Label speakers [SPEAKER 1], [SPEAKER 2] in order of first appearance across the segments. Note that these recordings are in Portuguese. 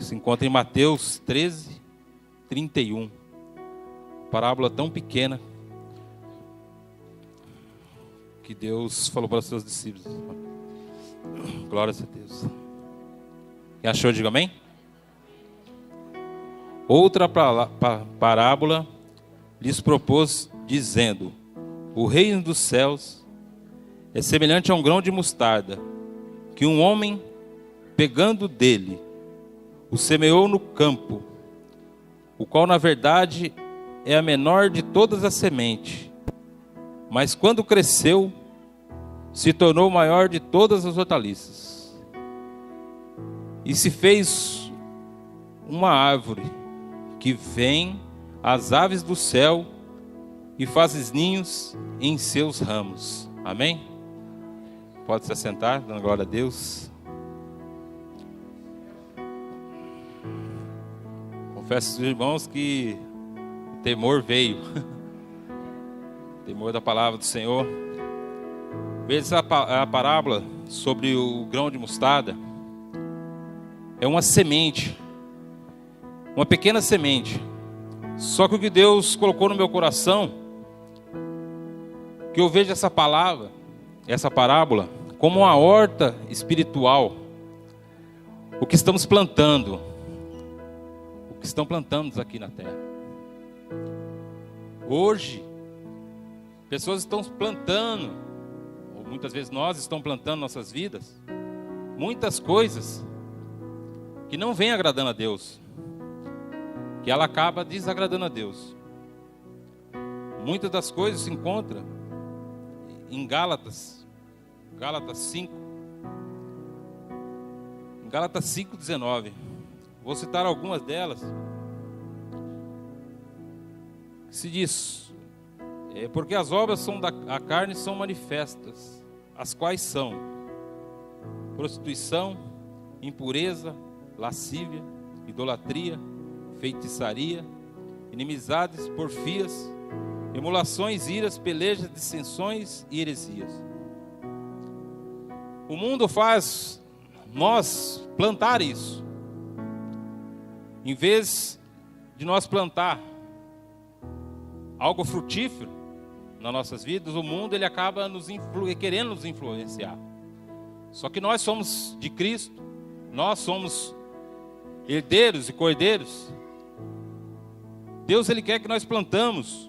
[SPEAKER 1] se encontra em Mateus 13, 31. Parábola tão pequena que Deus falou para os seus discípulos. Glórias a Deus. Quem achou, diga amém. Outra parábola lhes propôs, dizendo: o reino dos céus é semelhante a um grão de mostarda, que um homem, pegando dele, o semeou no campo, o qual na verdade é a menor de todas as sementes, mas quando cresceu, se tornou o maior de todas as hortaliças, e se fez uma árvore, que vem as aves do céu e faz ninhos em seus ramos. Amém? Pode se assentar, dando glória a Deus. Confesso aos irmãos que o temor veio. O temor da palavra do Senhor. Veja a parábola sobre o grão de mostarda. É uma semente. Uma pequena semente. Só que o que Deus colocou no meu coração, que eu vejo essa palavra, essa parábola, como uma horta espiritual. O que estamos plantando. O que estão plantando aqui na terra. Hoje, pessoas estão plantando, ou muitas vezes nós estamos plantando nossas vidas, muitas coisas que não vêm agradando a Deus. Que ela acaba desagradando a Deus. Muitas das coisas se encontram em Gálatas 5. Em Gálatas 5:19. Vou citar algumas delas. Se diz: porque as obras da carne são manifestas, as quais são prostituição, impureza, lascívia, idolatria, feitiçaria, inimizades, porfias, emulações, iras, pelejas, dissensões e heresias. O mundo faz nós plantar isso. Em vez de nós plantar algo frutífero nas nossas vidas, o mundo ele acaba querendo nos influenciar. Só que nós somos de Cristo, nós somos herdeiros e cordeiros. Deus ele quer que nós plantamos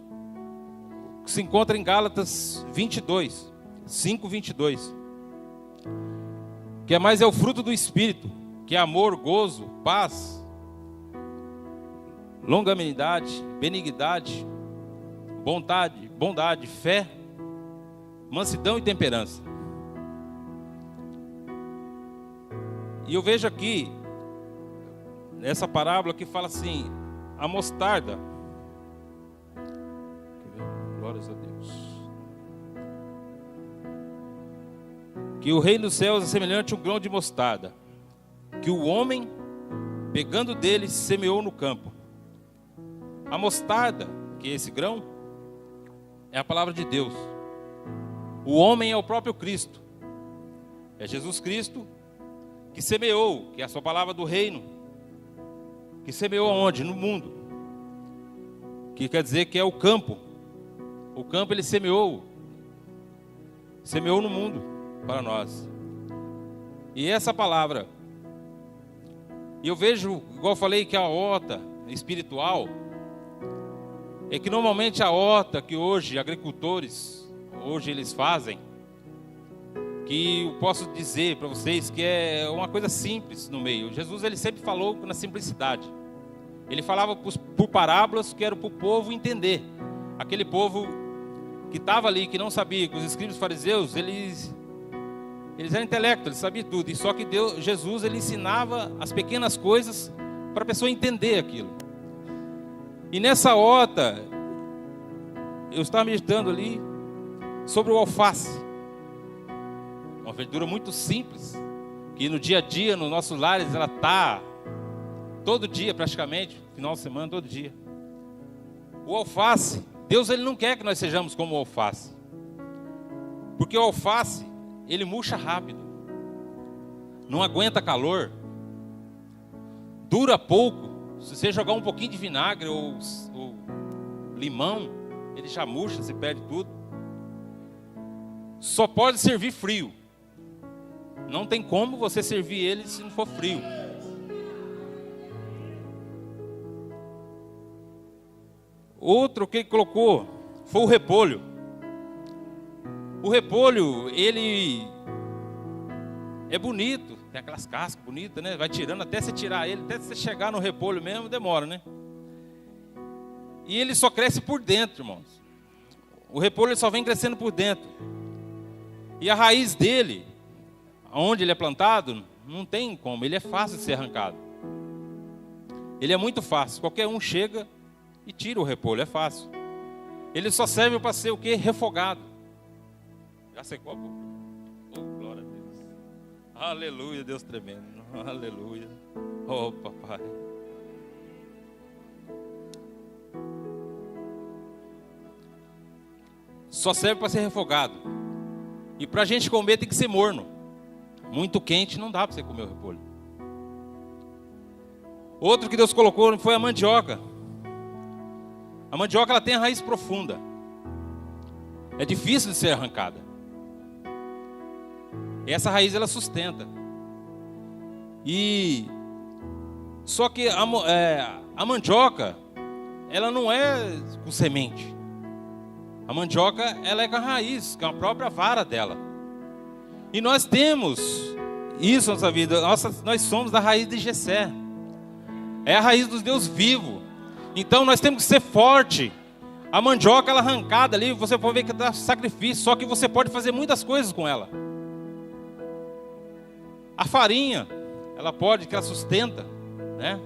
[SPEAKER 1] o que se encontra em Gálatas 5:22, que é o fruto do Espírito, que é amor, gozo, paz, longanimidade, benignidade, bondade, fé, mansidão e temperança. E eu vejo aqui nessa parábola que fala assim: a mostarda. Glórias a Deus. Que o reino dos céus é semelhante a um grão de mostarda, que o homem, pegando dele, semeou no campo. A mostarda, que é esse grão, é a palavra de Deus. O homem é o próprio Cristo. É Jesus Cristo que semeou, que é a sua palavra do reino. Que semeou aonde? No mundo. Que quer dizer que é o campo. O campo ele semeou no mundo para nós. E essa palavra, e eu vejo, igual eu falei, que a horta espiritual, é que normalmente a horta que hoje agricultores, hoje eles fazem, que eu posso dizer para vocês que é uma coisa simples no meio. Jesus ele sempre falou na simplicidade. Ele falava por parábolas que era para o povo entender. Aquele povo que estava ali, que não sabia, que os escribas e fariseus, eles eram intelectos, eles sabiam tudo. E só que Jesus ele ensinava as pequenas coisas para a pessoa entender aquilo. E nessa horta, eu estava meditando ali sobre o alface. Uma verdura muito simples, que no dia a dia, nos nossos lares, ela está todo dia praticamente, final de semana, todo dia. O alface, Deus ele não quer que nós sejamos como o alface. Porque o alface, ele murcha rápido. Não aguenta calor. dura pouco. Se você jogar um pouquinho de vinagre ou limão, ele já murcha, se perde tudo. Só pode servir frio. Não tem como você servir ele se não for frio. Outro que ele colocou foi o repolho. O repolho, ele é bonito, tem aquelas cascas bonitas, né? Vai tirando até você tirar ele, até você chegar no repolho mesmo, demora, né? E ele só cresce por dentro, irmãos. O repolho só vem crescendo por dentro. E a raiz dele, onde ele é plantado, não tem como, ele é fácil de ser arrancado. Ele é muito fácil, qualquer um chega e tira o repolho, é fácil. Ele só serve para ser o quê? Refogado. Já secou a boca? Oh, glória a Deus. Aleluia, Deus tremendo. Aleluia. Oh, papai. Só serve para ser refogado. E para a gente comer tem que ser morno. Muito quente não dá para você comer o repolho. Outro que Deus colocou foi a mandioca. A mandioca, ela tem a raiz profunda. É difícil de ser arrancada. E essa raiz, ela sustenta. Só que a mandioca, ela não é com semente. A mandioca, ela é com a raiz, com a própria vara dela. E nós temos isso na nossa vida. Nós somos da raiz de Jessé. É a raiz dos Deus vivo. Então nós temos que ser forte. A mandioca, ela arrancada ali, você pode ver que dá sacrifício. Só que você pode fazer muitas coisas com ela. A farinha, ela pode, que ela sustenta, né?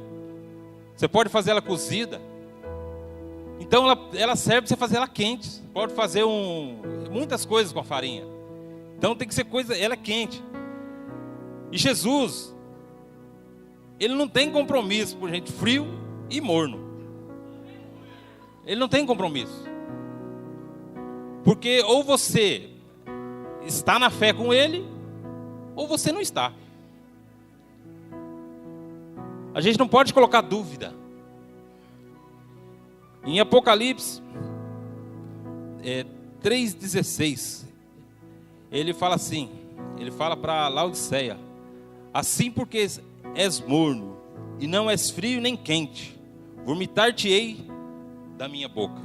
[SPEAKER 1] Você pode fazer ela cozida. Então ela serve para você fazer ela quente. Você pode fazer muitas coisas com a farinha. Então tem que ser coisa, ela é quente. E Jesus, ele não tem compromisso por gente frio e morno. Ele não tem compromisso. Porque ou você está na fé com ele, ou você não está. A gente não pode colocar dúvida. Em Apocalipse 3,16, ele fala assim, ele fala para Laodiceia: assim porque és morno, e não és frio nem quente, vomitar-te-ei da minha boca.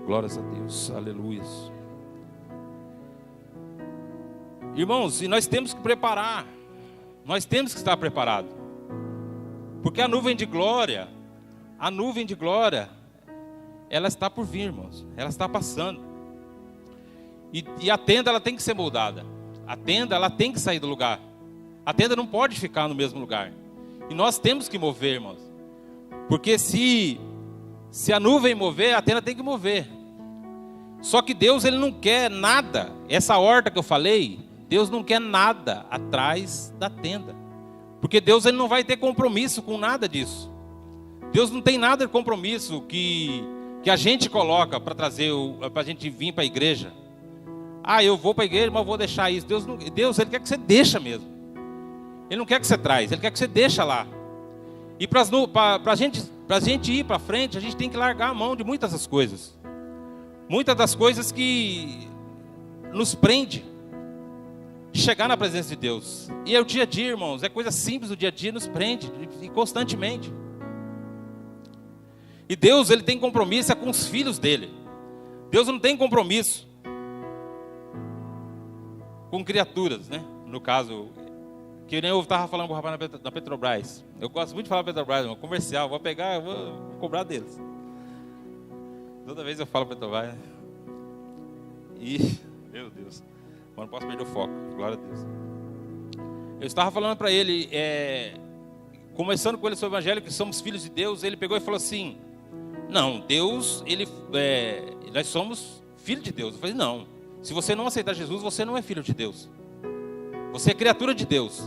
[SPEAKER 1] Glórias a Deus, aleluia. Irmãos, e nós temos que preparar, nós temos que estar preparados, porque a nuvem de glória, ela está por vir, irmãos, ela está passando, e a tenda, ela tem que ser moldada, a tenda, ela tem que sair do lugar, a tenda não pode ficar no mesmo lugar, e nós temos que mover, irmãos, porque se a nuvem mover, a tenda tem que mover. Só que Deus, ele não quer nada, essa horta que eu falei, Deus não quer nada atrás da tenda, porque Deus, ele não vai ter compromisso com nada disso. Deus não tem nada de compromisso que a gente coloca para trazer, para a gente vir para a igreja. Ah, eu vou para a igreja, mas eu vou deixar isso. Deus, ele quer que você deixa mesmo. Ele não quer que você traz, ele quer que você deixa lá. E para a gente ir para frente, a gente tem que largar a mão de muitas das coisas. Muitas das coisas que nos prende de chegar na presença de Deus. E é o dia a dia, irmãos, é coisa simples do dia a dia, nos prende e constantemente. E Deus, ele tem compromisso com os filhos dele. Deus não tem compromisso com criaturas, né? No caso, que nem eu estava falando com o rapaz na Petrobras. Eu gosto muito de falar Petrobras, é um comercial, vou cobrar deles. Toda vez eu falo Petrobras. E, meu Deus, mas não posso perder o foco, glória a Deus. Eu estava falando para ele, começando com ele sobre o evangelho, que somos filhos de Deus. Ele pegou e falou assim: não, Deus, nós somos filhos de Deus. Eu falei: não, se você não aceitar Jesus, você não é filho de Deus. Você é criatura de Deus.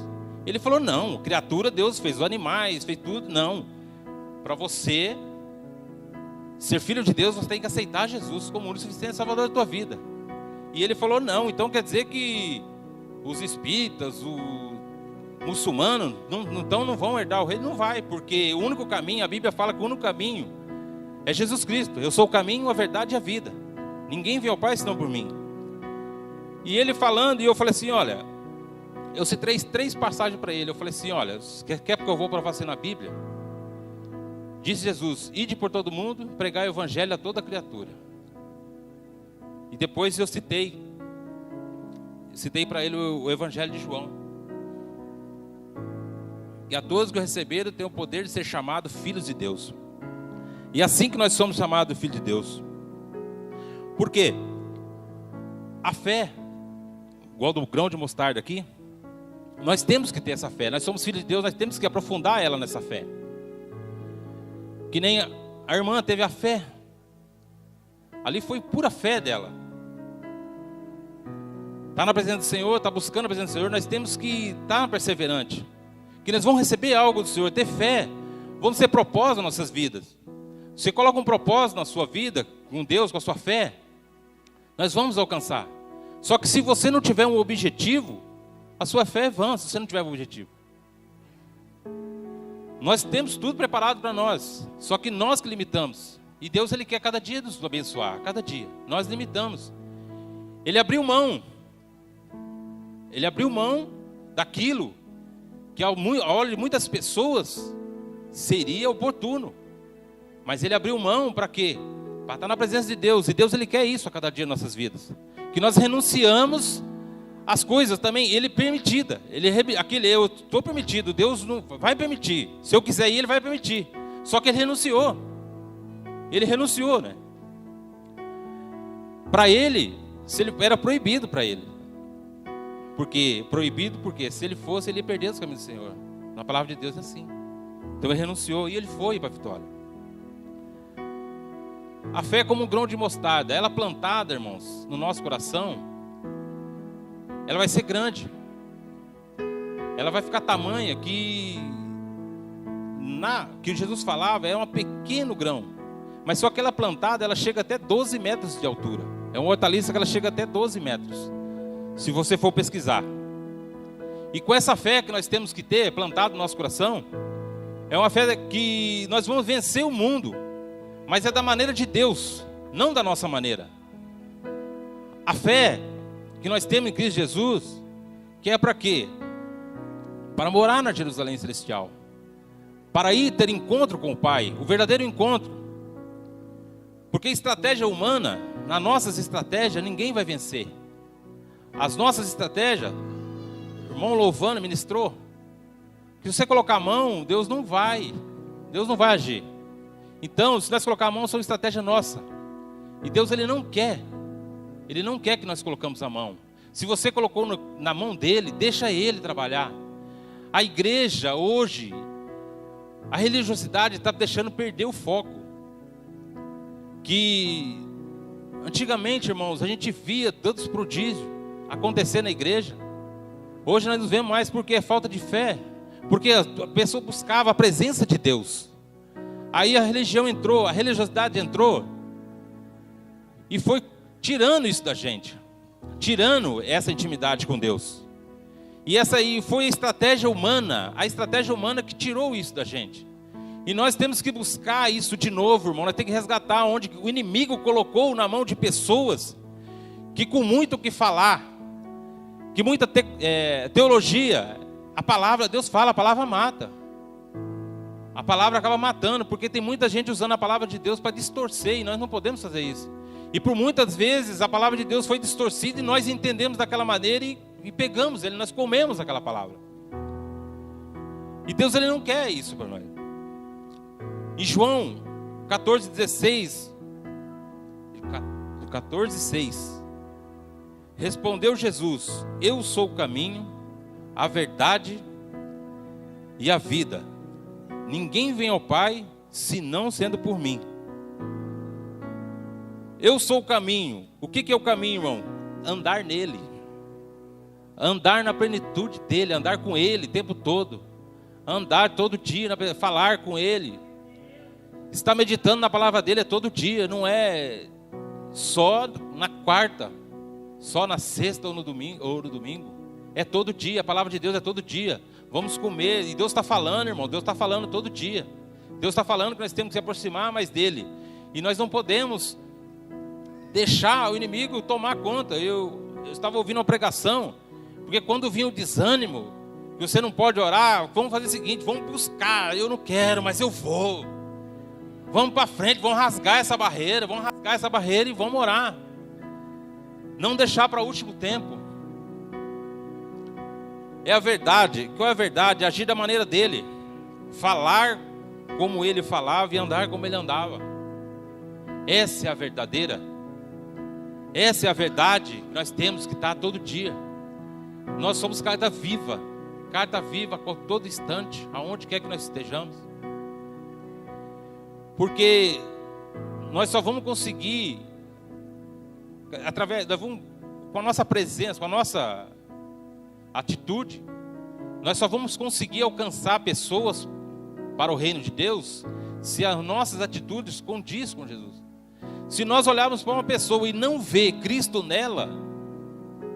[SPEAKER 1] Ele falou: não, criatura, Deus fez os animais, fez tudo. Não, para você ser filho de Deus, você tem que aceitar Jesus como o único suficiente salvador da tua vida. E ele falou: não, então quer dizer que os espíritas, muçulmano, então não vão herdar o reino. Não vai, porque o único caminho, a Bíblia fala que o único caminho é Jesus Cristo. Eu sou o caminho, a verdade e a vida. Ninguém vem ao Pai senão por mim. E ele falando, e eu falei assim, olha, eu citei três passagens para ele. Eu falei assim, olha, quer que eu vou para você na Bíblia? Disse Jesus, ide por todo mundo, pregai o evangelho a toda criatura. E depois eu citei para ele o evangelho de João. E a todos que o receberam têm o poder de ser chamados filhos de Deus. E é assim que nós somos chamados filhos de Deus. Por quê? A fé, igual do grão de mostarda aqui, nós temos que ter essa fé. Nós somos filhos de Deus, nós temos que aprofundar ela nessa fé. Que nem a irmã teve a fé. Ali foi pura fé dela. Está na presença do Senhor, está buscando a presença do Senhor. Nós temos que estar perseverante. Que nós vamos receber algo do Senhor, ter fé. Vamos ter propósito nas nossas vidas. Você coloca um propósito na sua vida, com Deus, com a sua fé, nós vamos alcançar. Só que se você não tiver um objetivo, a sua fé é vã, se você não tiver um objetivo. Nós temos tudo preparado para nós, só que nós que limitamos. E Deus, Ele quer cada dia nos abençoar, cada dia. Nós limitamos. Ele abriu mão daquilo que ao olho de muitas pessoas seria oportuno. Mas Ele abriu mão para quê? Para estar na presença de Deus. E Deus, Ele quer isso a cada dia em nossas vidas. Que nós renunciamos as coisas também, Ele permitida. Eu estou permitido, Deus não vai permitir. Se eu quiser ir, Ele vai permitir. Só que Ele renunciou. Ele renunciou, né? Para Ele, se ele era proibido para Ele. Porque se Ele fosse, Ele ia perder os caminhos do Senhor. Na palavra de Deus é assim. Então Ele renunciou e Ele foi para a vitória. A fé é como um grão de mostarda. Ela plantada, irmãos, no nosso coração, ela vai ser grande. Ela vai ficar tamanha que Jesus falava, é um pequeno grão. Mas só que ela plantada, ela chega até 12 metros de altura. É uma hortaliça que ela chega até 12 metros. Se você for pesquisar. E com essa fé que nós temos que ter plantado no nosso coração, é uma fé que nós vamos vencer o mundo. Mas é da maneira de Deus, não da nossa maneira. A fé que nós temos em Cristo Jesus, que é para quê? Para morar na Jerusalém Celestial. Para ir ter encontro com o Pai, o verdadeiro encontro. Porque estratégia humana, nas nossas estratégias, ninguém vai vencer. As nossas estratégias, o irmão louvando, ministrou, que se você colocar a mão, Deus não vai agir. Então, se nós colocar a mão, são estratégia nossa. E Deus, Ele não quer que nós colocamos a mão. Se você colocou na mão dEle, deixa Ele trabalhar. A igreja hoje, a religiosidade está deixando perder o foco. Que antigamente, irmãos, a gente via tantos prodígios acontecer na igreja. Hoje nós não vemos mais porque é falta de fé. Porque a pessoa buscava a presença de Deus. Aí a religião entrou, a religiosidade entrou e foi tirando isso da gente, tirando essa intimidade com Deus. E essa aí foi a estratégia humana que tirou isso da gente. E nós temos que buscar isso de novo, irmão. Nós temos que resgatar onde o inimigo colocou na mão de pessoas que com muito o que falar, que muita teologia, a palavra, Deus fala, a palavra mata. A palavra acaba matando, porque tem muita gente usando a palavra de Deus para distorcer, e nós não podemos fazer isso. E por muitas vezes a palavra de Deus foi distorcida e nós entendemos daquela maneira e pegamos ele, nós comemos aquela palavra. E Deus, Ele não quer isso para nós. Em João 14,16, 14,6, respondeu Jesus: eu sou o caminho, a verdade e a vida. Ninguém vem ao Pai, senão sendo por mim. Eu sou o caminho. O que é o caminho, irmão? Andar nele. Andar na plenitude dele, andar com ele o tempo todo. Andar todo dia, falar com ele. Estar meditando na palavra dele é todo dia, não é só na quarta, só na sexta ou no domingo. É todo dia, a palavra de Deus é todo dia. Vamos comer. E Deus está falando, irmão. Deus está falando todo dia. Deus está falando que nós temos que se aproximar mais dele. E nós não podemos deixar o inimigo tomar conta. Eu estava ouvindo uma pregação, porque quando vinha o desânimo, que você não pode orar, vamos fazer o seguinte, vamos buscar. Eu não quero, mas eu vou. Vamos para frente, vamos rasgar essa barreira, e vamos orar. Não deixar para o último tempo. É a verdade. Qual é a verdade? Agir da maneira dele. Falar como ele falava e andar como ele andava. Essa é a verdadeira. Essa é a verdade que nós temos que estar todo dia. Nós somos carta viva a todo instante, aonde quer que nós estejamos. Porque nós só vamos conseguir, com a nossa presença, com a nossa atitude, nós só vamos conseguir alcançar pessoas para o reino de Deus, se as nossas atitudes condiz com Jesus. Se nós olharmos para uma pessoa e não ver Cristo nela,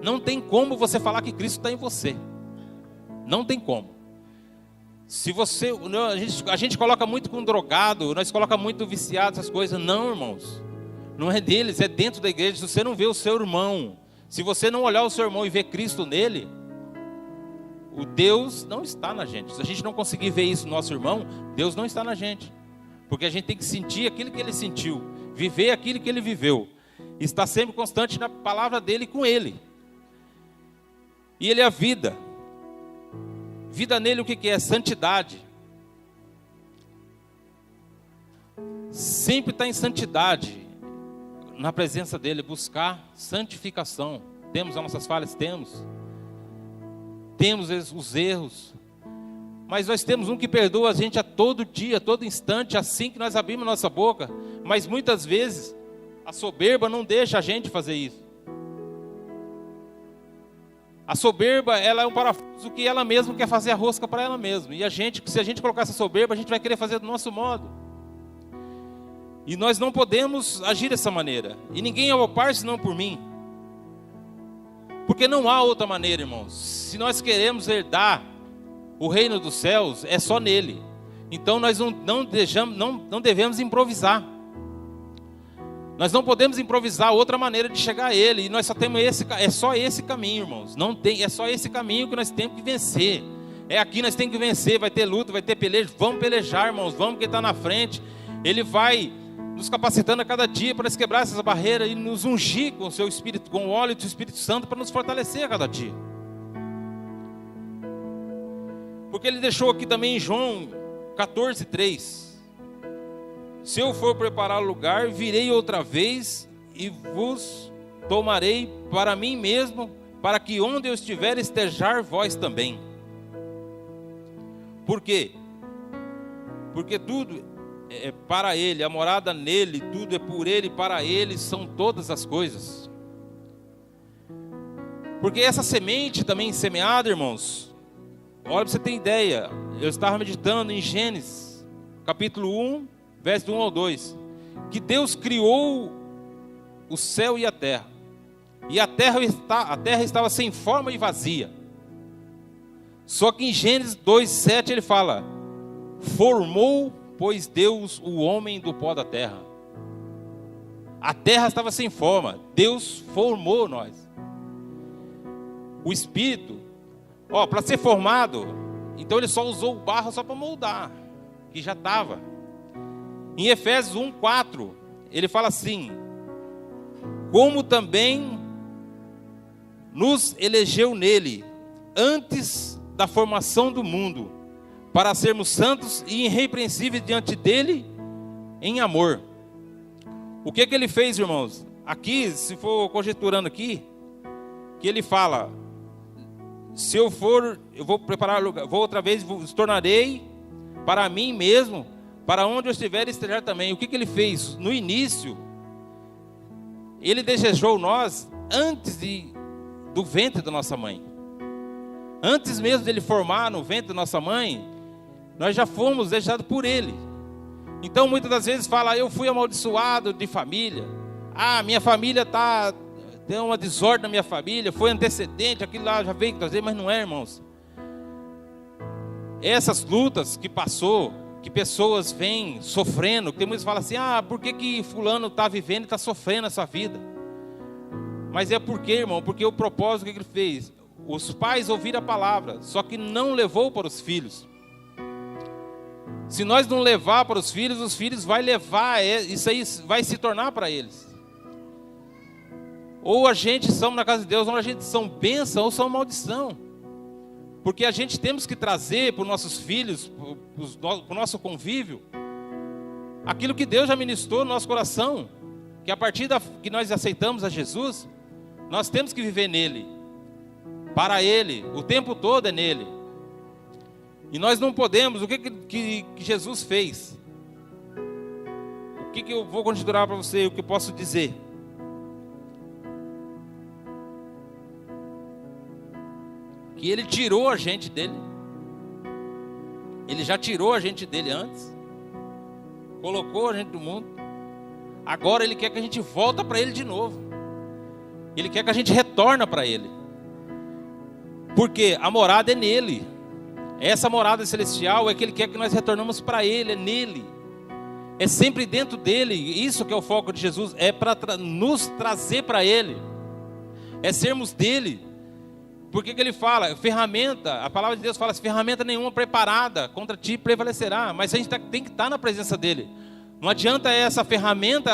[SPEAKER 1] não tem como você falar que Cristo está em você. Não tem como. Se você, a gente coloca muito com drogado, nós coloca muito viciado, essas coisas. Não, irmãos. Não é deles, é dentro da igreja. Se você não vê o seu irmão, se você não olhar o seu irmão e ver Cristo nele, o Deus não está na gente. Se a gente não conseguir ver isso no nosso irmão, Deus não está na gente. Porque a gente tem que sentir aquilo que ele sentiu, viver aquilo que ele viveu, estar sempre constante na palavra dele com ele. E ele é a vida. Vida nele o que é? Santidade. Sempre estar em santidade, na presença dele, buscar santificação. Temos as nossas falhas? Temos os erros, mas nós temos um que perdoa a gente a todo dia, a todo instante, assim que nós abrimos nossa boca. Mas muitas vezes a soberba não deixa a gente fazer isso. A soberba, ela é um parafuso que ela mesma quer fazer a rosca para ela mesma. E se a gente colocar essa soberba, a gente vai querer fazer do nosso modo. E nós não podemos agir dessa maneira. E ninguém é o par senão por mim. Porque não há outra maneira, irmãos. Se nós queremos herdar o reino dos céus, é só nele. Então nós não devemos improvisar. Nós não podemos improvisar outra maneira de chegar a ele. E nós só temos só esse caminho, irmãos. É só esse caminho que nós temos que vencer. É aqui nós temos que vencer. Vai ter luta, vai ter peleja. Vamos pelejar, irmãos. Vamos, quem está na frente. Ele vai nos capacitando a cada dia para quebrar essas barreiras e nos ungir com o seu Espírito, com o óleo do Espírito Santo, para nos fortalecer a cada dia. Porque ele deixou aqui também em João 14:3. Se eu for preparar o lugar, virei outra vez e vos tomarei para mim mesmo, para que onde eu estiver estejar vós também. Por quê? Porque tudo é para ele, a morada nele, tudo é por ele, para ele são todas as coisas. Porque essa semente também semeada, irmãos, olha para você ter ideia, eu estava meditando em Gênesis, capítulo 1, verso 1 ao 2, que Deus criou o céu e a terra estava sem forma e vazia. Só que em Gênesis 2:7 ele fala: formou, pois Deus o homem do pó da terra. A terra estava sem forma, Deus formou nós. O Espírito, para ser formado, então ele só usou o barro só para moldar, que já estava. Em Efésios 1:4, ele fala assim: como também nos elegeu nele, antes da formação do mundo, para sermos santos e irrepreensíveis diante dele, em amor. O que ele fez, irmãos? Aqui, se for conjecturando aqui, que ele fala: se eu vou preparar lugar, vou outra vez, vos tornarei para mim mesmo, para onde eu estiver, estejar também. O que ele fez? No início, ele desejou nós antes do ventre da nossa mãe. Antes mesmo dele formar no ventre da nossa mãe, nós já fomos desejados por ele. Então muitas das vezes fala: eu fui amaldiçoado de família. Minha família tem uma desordem na minha família, foi antecedente, aquilo lá já veio trazer, mas não é, irmãos. essas lutas que passou, que pessoas vêm sofrendo, tem muitos que falam assim, por que fulano está vivendo e está sofrendo essa vida? Mas é porque, irmão, porque o propósito que ele fez, os pais ouviram a palavra, só que não levou para os filhos. Se nós não levar para os filhos vai levar, isso aí vai se tornar para eles. Ou a gente somos na casa de Deus, ou a gente são bênção ou são maldição. Porque a gente temos que trazer para os nossos filhos, para o nosso convívio, aquilo que Deus já ministrou no nosso coração. Que a partir que nós aceitamos a Jesus, nós temos que viver nele. Para ele, o tempo todo é nele. E nós não podemos, o que Jesus fez? O que eu vou conjecturar para você, o que eu posso dizer? Que ele tirou a gente dele. Ele já tirou a gente dele antes. Colocou a gente do mundo. Agora ele quer que a gente volta para ele de novo. Ele quer que a gente retorne para ele. Porque a morada é nele. Essa morada celestial é que ele quer que nós retornamos para ele, é nele. É sempre dentro dele. Isso que é o foco de Jesus, é para nos trazer para ele. É sermos dele. Por que ele fala? Ferramenta, a palavra de Deus fala, ferramenta nenhuma preparada contra ti prevalecerá. Mas a gente tem que estar na presença dele. Não adianta essa ferramenta,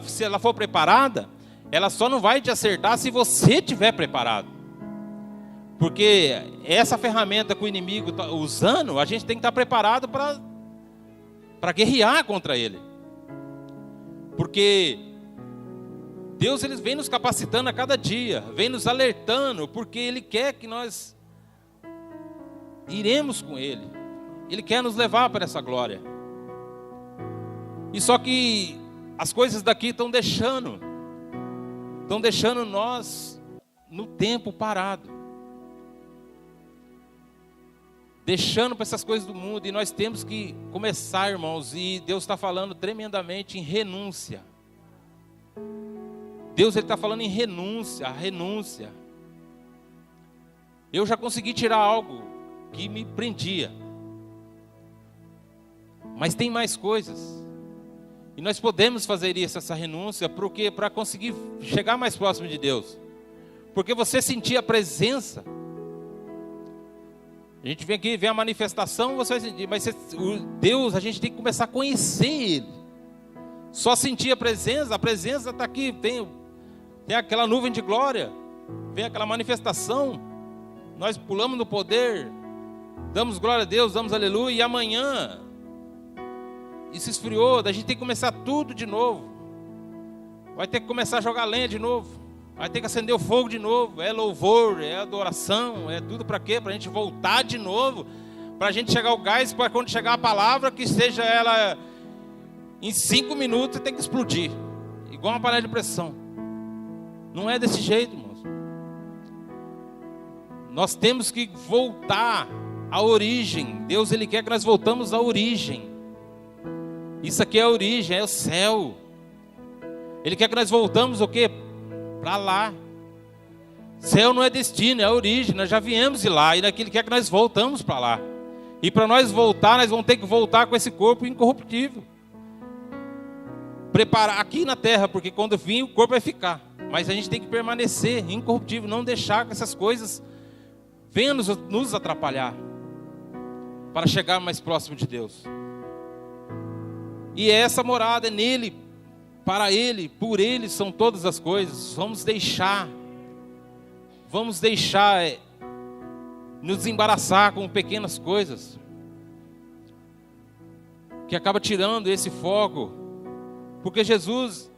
[SPEAKER 1] se ela for preparada, ela só não vai te acertar se você estiver preparado. Porque essa ferramenta que o inimigo está usando, a gente tem que estar preparado para guerrear contra ele. Porque Deus ele vem nos capacitando a cada dia, vem nos alertando, porque Ele quer que nós iremos com Ele. Ele quer nos levar para essa glória. E só que as coisas daqui estão deixando nós no tempo parado. Deixando para essas coisas do mundo, e nós temos que começar, irmãos, e Deus está falando tremendamente em renúncia. Deus está falando em renúncia. Eu já consegui tirar algo que me prendia, mas tem mais coisas, e nós podemos fazer isso, essa renúncia, porque para conseguir chegar mais próximo de Deus, porque você sentir a presença. A gente vem aqui, vê a manifestação, você vai sentir, mas Deus, a gente tem que começar a conhecer Ele. Só sentir a presença está aqui, tem aquela nuvem de glória, vem aquela manifestação, nós pulamos no poder, damos glória a Deus, damos aleluia, e amanhã, isso esfriou, a gente tem que começar tudo de novo, vai ter que começar a jogar lenha de novo, vai ter que acender o fogo de novo, é louvor, é adoração, é tudo para quê? Para a gente voltar de novo, para a gente chegar ao gás, para quando chegar a palavra, que seja ela em 5 minutos tem que explodir, igual uma panela de pressão. Não é desse jeito, irmãos. Nós temos que voltar à origem. Deus ele quer que nós voltamos à origem. Isso aqui é a origem, é o céu. Ele quer que nós voltamos o quê? Para lá. Céu não é destino, é a origem. Nós já viemos de lá, e naquele quer que nós voltamos para lá. E para nós voltar, nós vamos ter que voltar com esse corpo incorruptível. Preparar aqui na terra, porque quando vir o corpo vai ficar. Mas a gente tem que permanecer incorruptível, não deixar que essas coisas venham nos atrapalhar para chegar mais próximo de Deus. E essa morada é nele, para ele, por ele são todas as coisas. Vamos deixar nos embaraçar com pequenas coisas, que acaba tirando esse foco, porque Jesus,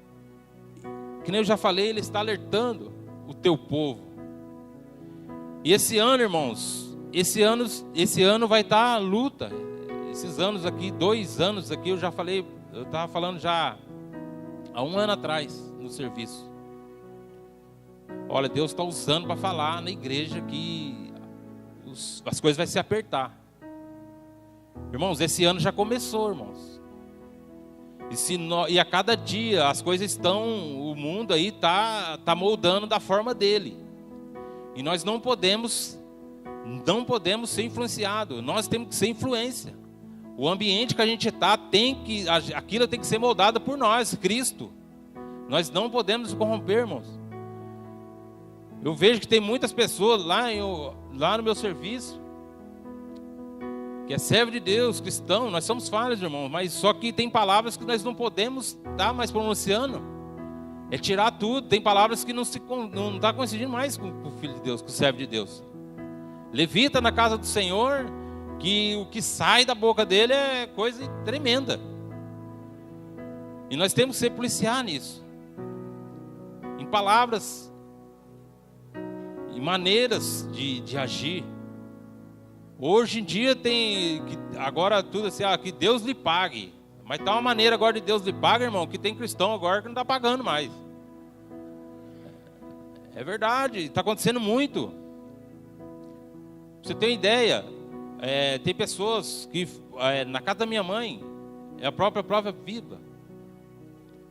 [SPEAKER 1] que nem eu já falei, Ele está alertando o teu povo. E esse ano, irmãos, esse ano vai estar a luta. Esses anos aqui, 2 anos aqui, eu já falei, eu estava falando já há 1 ano atrás no serviço. Olha, Deus está usando para falar na igreja que as coisas vão se apertar. Irmãos, esse ano já começou, irmãos. E a cada dia as coisas o mundo aí está moldando da forma dele. E nós não podemos não podemos ser influenciados. Nós temos que ser influência. O ambiente que a gente está, aquilo tem que ser moldado por nós, Cristo. Nós não podemos nos corromper, irmãos. Eu vejo que tem muitas pessoas lá no meu serviço, que é servo de Deus, cristão. Nós somos falhos, irmão, mas só que tem palavras que nós não podemos estar mais pronunciando. É tirar tudo. Tem palavras que não está coincidindo mais com o Filho de Deus, com o servo de Deus. Levita na casa do Senhor, que o que sai da boca dele é coisa tremenda. E nós temos que ser policiar nisso. Em palavras, em maneiras de agir. Hoje em dia tem, agora tudo assim, que Deus lhe pague. Mas tá uma maneira agora de Deus lhe pagar, irmão, que tem cristão agora que não está pagando mais. É verdade, está acontecendo muito. Pra você ter uma ideia, tem pessoas que, na casa da minha mãe, é a própria prova viva.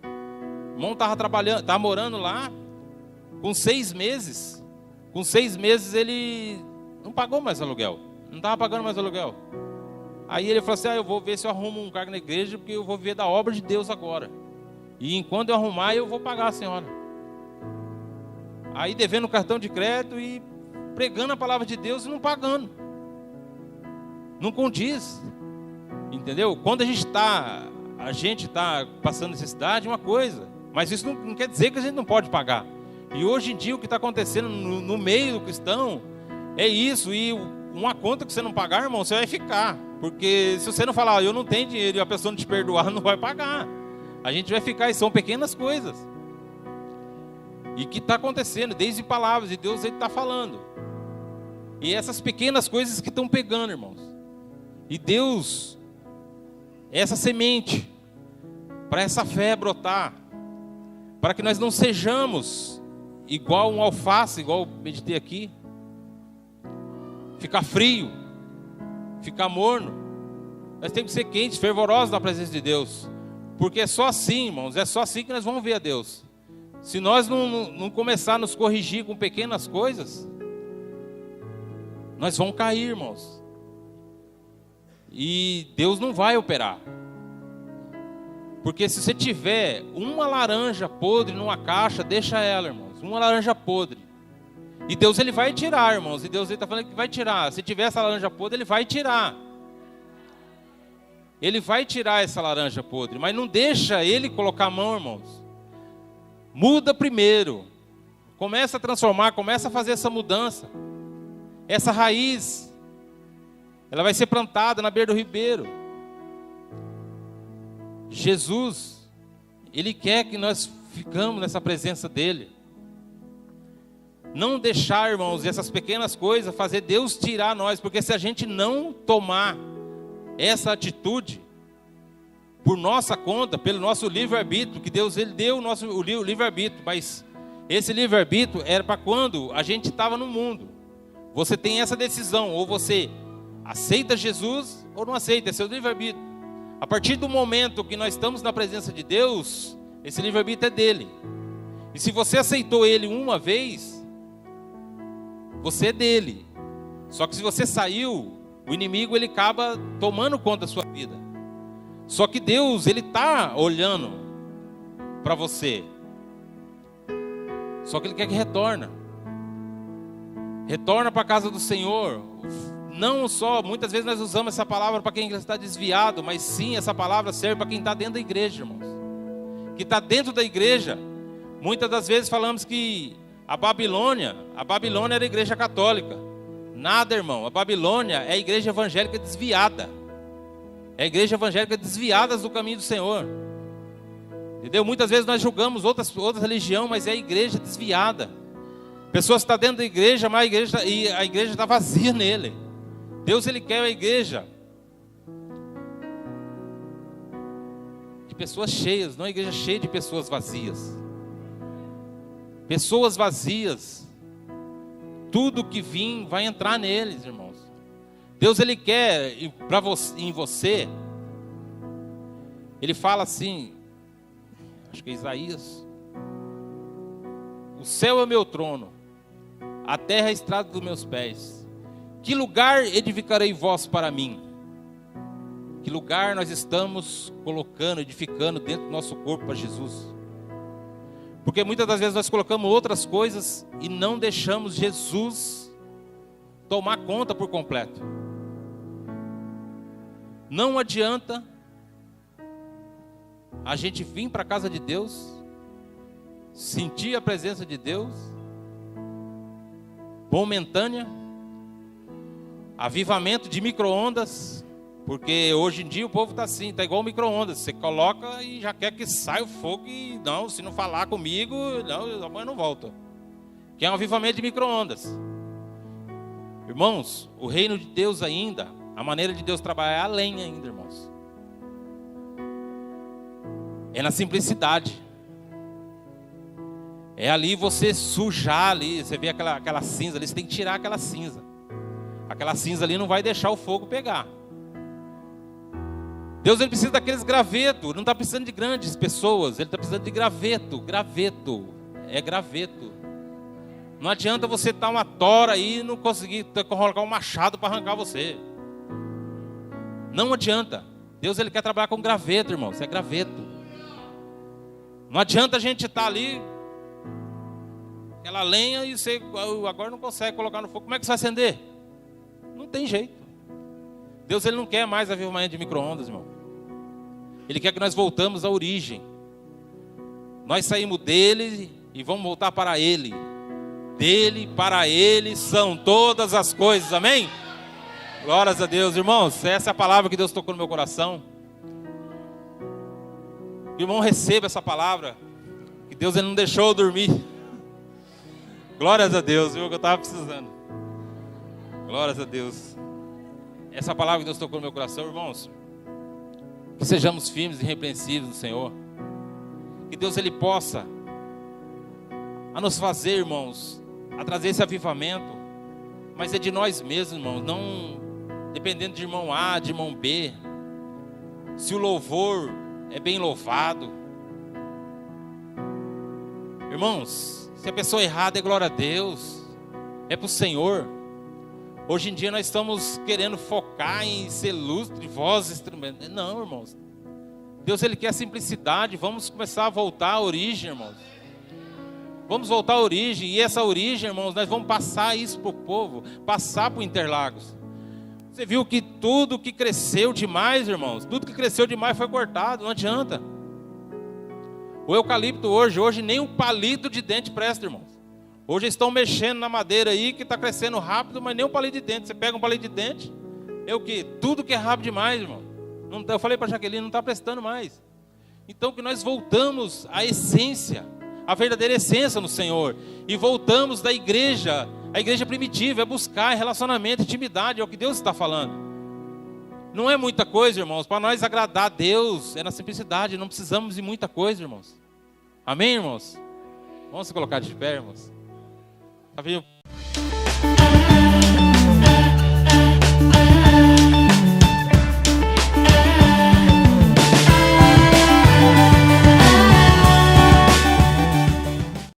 [SPEAKER 1] O irmão estava morando lá, com 6 meses. Com 6 meses ele não pagou mais aluguel. Não estava pagando mais aluguel. Aí ele falou assim, eu vou ver se eu arrumo um cargo na igreja, porque eu vou ver da obra de Deus agora. E enquanto eu arrumar, eu vou pagar a senhora. Aí devendo cartão de crédito e pregando a palavra de Deus e não pagando. Não condiz. Entendeu? Quando a gente está passando necessidade, é uma coisa. Mas isso não quer dizer que a gente não pode pagar. E hoje em dia o que está acontecendo no meio do cristão é isso. E uma conta que você não pagar, irmão, você vai ficar. Porque se você não falar, eu não tenho dinheiro, e a pessoa não te perdoar, não vai pagar. A gente vai ficar, e são pequenas coisas. E que está acontecendo, desde palavras, e Deus está falando. E essas pequenas coisas que estão pegando, irmãos. E Deus, essa semente, para essa fé brotar, para que nós não sejamos igual um alface, igual eu meditei aqui, ficar frio, ficar morno. Nós temos que ser quentes, fervorosos na presença de Deus, porque é só assim, irmãos, é só assim que nós vamos ver a Deus. Se nós não começar a nos corrigir com pequenas coisas, nós vamos cair, irmãos, e Deus não vai operar. Porque se você tiver uma laranja podre numa caixa, deixa ela, irmãos, uma laranja podre. E Deus, ele vai tirar, irmãos. E Deus, ele está falando que vai tirar. Se tiver essa laranja podre, ele vai tirar. Ele vai tirar essa laranja podre. Mas não deixa ele colocar a mão, irmãos. Muda primeiro. Começa a transformar, começa a fazer essa mudança. Essa raiz, ela vai ser plantada na beira do ribeiro. Jesus, ele quer que nós ficamos nessa presença dele. Não deixar, irmãos, essas pequenas coisas fazer Deus tirar nós, porque se a gente não tomar essa atitude por nossa conta, pelo nosso livre-arbítrio, que Deus ele deu o livre-arbítrio, mas esse livre-arbítrio era para quando a gente estava no mundo. Você tem essa decisão, ou você aceita Jesus ou não aceita, esse é o livre-arbítrio. A partir do momento que nós estamos na presença de Deus, esse livre-arbítrio é dele. E se você aceitou ele uma vez, você é dele. Só que se você saiu, o inimigo ele acaba tomando conta da sua vida. Só que Deus, ele está olhando para você. Só que ele quer que retorne. Retorna para a casa do Senhor. Não só, muitas vezes nós usamos essa palavra para quem está desviado, mas sim, essa palavra serve para quem está dentro da igreja, irmãos. Que está dentro da igreja. Muitas das vezes falamos que a Babilônia era a igreja católica. Nada, irmão. A Babilônia é a igreja evangélica desviada. É a igreja evangélica desviada do caminho do Senhor. Entendeu? Muitas vezes nós julgamos outras religiões, mas é a igreja desviada. Pessoas que estão dentro da igreja, mas a igreja está vazia nele. Deus, ele quer a igreja de pessoas cheias, não a igreja cheia de pessoas vazias. Pessoas vazias, tudo que vir vai entrar neles, irmãos. Deus, ele quer em você, ele fala assim, acho que é Isaías: o céu é o meu trono, a terra é a estrada dos meus pés. Que lugar edificarei vós para mim? Que lugar nós estamos colocando, edificando dentro do nosso corpo para Jesus? Porque muitas das vezes nós colocamos outras coisas e não deixamos Jesus tomar conta por completo. Não adianta a gente vir para a casa de Deus, sentir a presença de Deus, momentânea, avivamento de micro-ondas, porque hoje em dia o povo está assim, está igual micro-ondas, você coloca e já quer que saia o fogo e não, se não falar comigo, não, amanhã não volta. Que é um avivamento de micro-ondas. Irmãos, o reino de Deus ainda, a maneira de Deus trabalhar é além ainda, irmãos. É na simplicidade. É ali você sujar ali, você vê aquela cinza ali, você tem que tirar aquela cinza. Aquela cinza ali não vai deixar o fogo pegar. Deus, ele precisa daqueles gravetos, não está precisando de grandes pessoas, ele está precisando de graveto, é graveto. Não adianta você estar uma tora aí e não conseguir colocar um machado para arrancar você. Não adianta. Deus, ele quer trabalhar com graveto, irmãos, é graveto. Não adianta a gente estar ali, aquela lenha, e você agora não consegue colocar no fogo. Como é que você vai acender? Não tem jeito. Deus, ele não quer mais avivamento de micro-ondas, irmão. Ele quer que nós voltamos à origem. Nós saímos dele e vamos voltar para ele. Dele, para ele, são todas as coisas, amém? Glórias a Deus, irmãos. Essa é a palavra que Deus tocou no meu coração. Irmão, receba essa palavra. Que Deus, ele não deixou eu dormir. Glórias a Deus, viu, que eu estava precisando. Glórias a Deus. Essa palavra que Deus tocou no meu coração, irmãos. Que sejamos firmes e irrepreensíveis no Senhor. Que Deus, ele possa a nos fazer, irmãos, a trazer esse avivamento. Mas é de nós mesmos, irmãos. Não dependendo de irmão A, de irmão B. Se o louvor é bem louvado. Irmãos, se a pessoa errada é glória a Deus. É para o Senhor. Hoje em dia nós estamos querendo focar em ser lustre, voz, instrumento. Não, irmãos. Deus, ele quer simplicidade. Vamos começar a voltar à origem, irmãos. Vamos voltar à origem. E essa origem, irmãos, nós vamos passar isso para o povo. Passar para o Interlagos. Você viu que tudo que cresceu demais, irmãos. Tudo que cresceu demais foi cortado. Não adianta. O eucalipto hoje nem um palito de dente presta, irmãos. Hoje estão mexendo na madeira aí que está crescendo rápido, mas nem um palito de dente. Você pega um palito de dente, é o quê? Tudo que é rápido demais, irmão. Não, eu falei para a Jaqueline, não está prestando mais. Então que nós voltamos à essência, à verdadeira essência no Senhor. E voltamos da igreja, a igreja primitiva, é buscar relacionamento, intimidade, é o que Deus está falando. Não é muita coisa, irmãos. Para nós agradar a Deus, é na simplicidade, não precisamos de muita coisa, irmãos. Amém, irmãos? Vamos se colocar de pé, irmãos. Tá vendo?